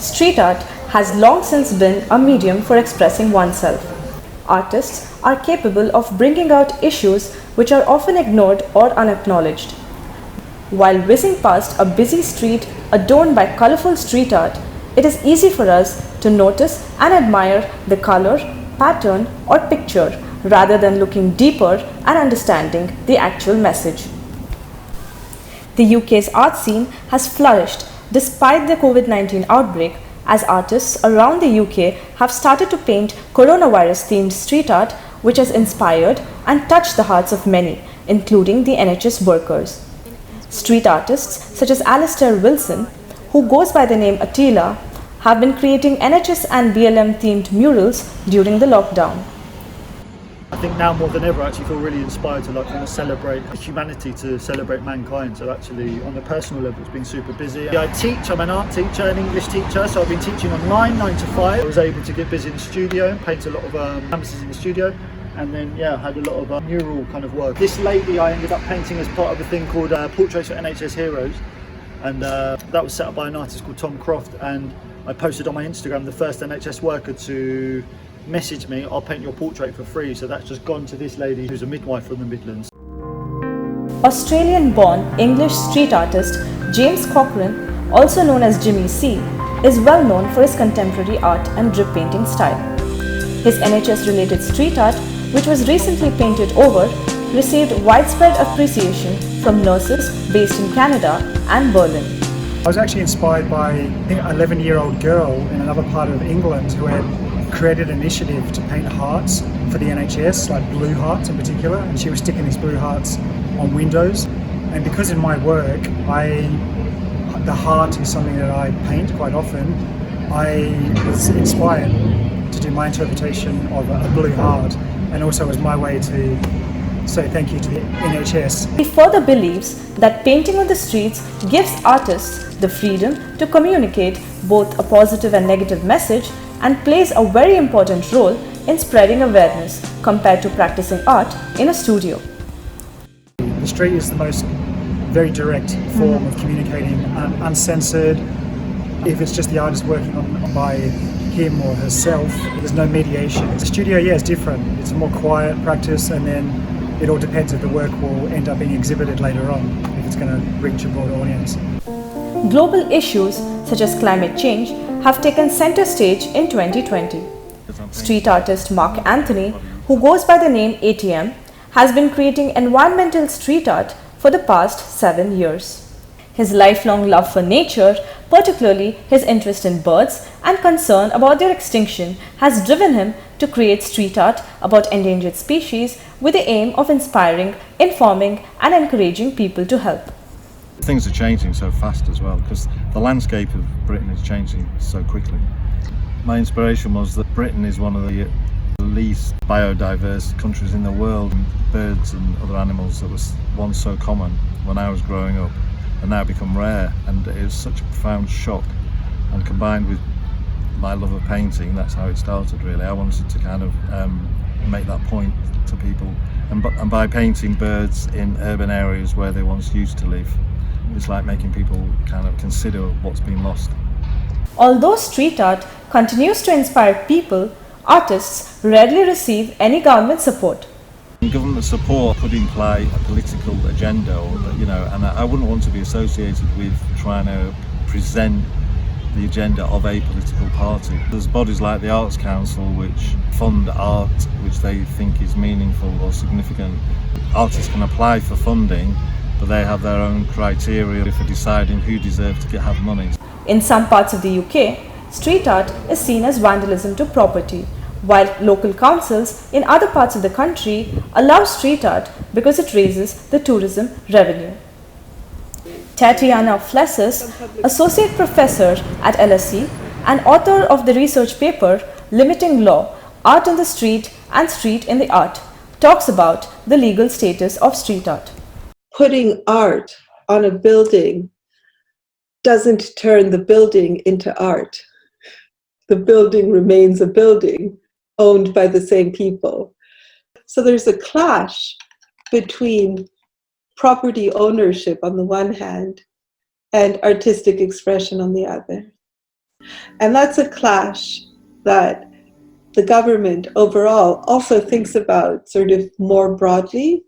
Street art has long since been a medium for expressing oneself. Artists are capable of bringing out issues which are often ignored or unacknowledged. While whizzing past a busy street adorned by colorful street art, it is easy for us to notice and admire the color, pattern, or picture rather than looking deeper and understanding the actual message. The UK's art scene has flourished despite the COVID-19 outbreak, as artists around the UK have started to paint coronavirus-themed street art, which has inspired and touched the hearts of many, including the NHS workers. Street artists such as Alistair Wilson, who goes by the name Attila, have been creating NHS and BLM-themed murals during the lockdown. I think now more than ever I actually feel really inspired to celebrate humanity, to celebrate mankind. So actually on a personal level it's been super busy. I teach, I'm an art teacher, an English teacher, so I've been teaching online 9 to 5. I was able to get busy in the studio, paint a lot of canvases in the studio, and then I had a lot of mural kind of work. This lady I ended up painting as part of a thing called Portraits for NHS Heroes, and that was set up by an artist called Tom Croft, and I posted on my Instagram the first NHS worker to message me, I'll paint your portrait for free. So that's just gone to this lady who's a midwife from the Midlands. Australian-born English street artist James Cochrane, also known as Jimmy C, is well known for his contemporary art and drip painting style. His NHS-related street art, which was recently painted over, received widespread appreciation from nurses based in Canada and Berlin. I was actually inspired by, I think, an 11-year-old girl in another part of England who had created an initiative to paint hearts for the NHS, like blue hearts in particular, and she was sticking these blue hearts on windows. And because in my work, the heart is something that I paint quite often, I was inspired to do my interpretation of a blue heart, and also was my way to say thank you to the NHS. He further believes that painting on the streets gives artists the freedom to communicate both a positive and negative message, and plays a very important role in spreading awareness compared to practicing art in a studio. The street is the most very direct form of communicating, uncensored. If it's just the artist working on by him or herself, there's no mediation. The studio, is different. It's a more quiet practice, and then it all depends if the work will end up being exhibited later on, if it's going to reach a broad audience. Global issues such as climate change have taken center stage in 2020. Street artist Mark Anthony, who goes by the name ATM, has been creating environmental street art for the past 7 years. His lifelong love for nature, particularly his interest in birds and concern about their extinction, has driven him to create street art about endangered species with the aim of inspiring, informing, and encouraging people to help. Things are changing so fast as well, because the landscape of Britain is changing so quickly. My inspiration was that Britain is one of the least biodiverse countries in the world. Birds and other animals that was once so common when I was growing up and now become rare, and it was such a profound shock. And combined with my love of painting, that's how it started really. I wanted to kind of make that point to people, and by painting birds in urban areas where they once used to live, it's like making people kind of consider what's been lost. Although street art continues to inspire people, artists rarely receive any government support. Government support could imply a political agenda, and I wouldn't want to be associated with trying to present the agenda of a political party. There's bodies like the Arts Council which fund art which they think is meaningful or significant. Artists can apply for funding, but they have their own criteria for deciding who deserves to have money. In some parts of the UK, street art is seen as vandalism to property, while local councils in other parts of the country allow street art because it raises the tourism revenue. Tatiana Flessas, Associate Professor at LSE and author of the research paper Limiting Law, Art in the Street and Street in the Art, talks about the legal status of street art. Putting art on a building doesn't turn the building into art. The building remains a building owned by the same people. So there's a clash between property ownership on the one hand and artistic expression on the other. And that's a clash that the government overall also thinks about sort of more broadly.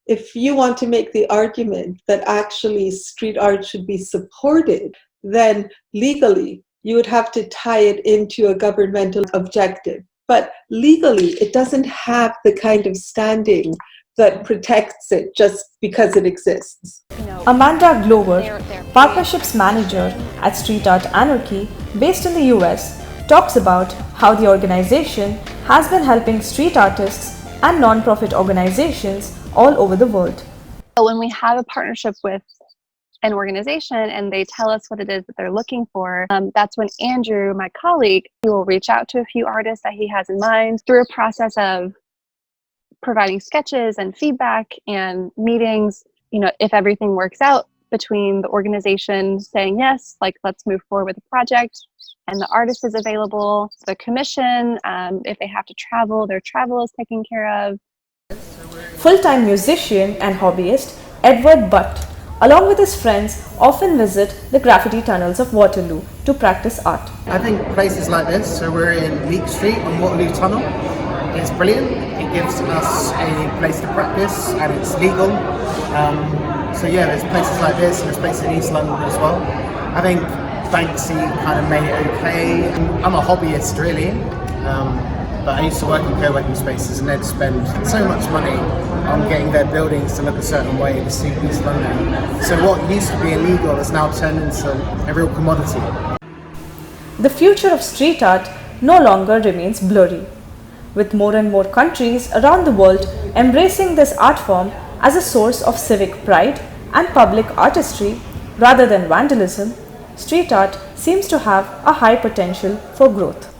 If you want to make the argument that actually street art should be supported, then legally you would have to tie it into a governmental objective. But legally, it doesn't have the kind of standing that protects it just because it exists. Amanda Glover, Partnerships Manager at Street Art Anarchy, based in the US, talks about how the organization has been helping street artists and non-profit organizations all over the world. When we have a partnership with an organization and they tell us what it is that they're looking for, that's when Andrew, my colleague, he will reach out to a few artists that he has in mind through a process of providing sketches and feedback and meetings. You know, if everything works out between the organization saying yes, like let's move forward with the project, and the artist is available, the commission, if they have to travel, their travel is taken care of. Full-time musician and hobbyist Edward Butt, along with his friends, often visit the graffiti tunnels of Waterloo to practice art. I think places like this, so we're in Leek Street on Waterloo Tunnel, it's brilliant. It gives us a place to practice and it's legal. So yeah, there's places like this and there's places in East London as well. I think Banksy kind of made it okay. I'm a hobbyist really, but I used to work in co-working spaces and they'd spend so much money on getting their buildings to look a certain way to suit East London. So what used to be illegal has now turned into a real commodity. The future of street art no longer remains blurry, with more and more countries around the world embracing this art form as a source of civic pride and public artistry rather than vandalism. Street art seems to have a high potential for growth.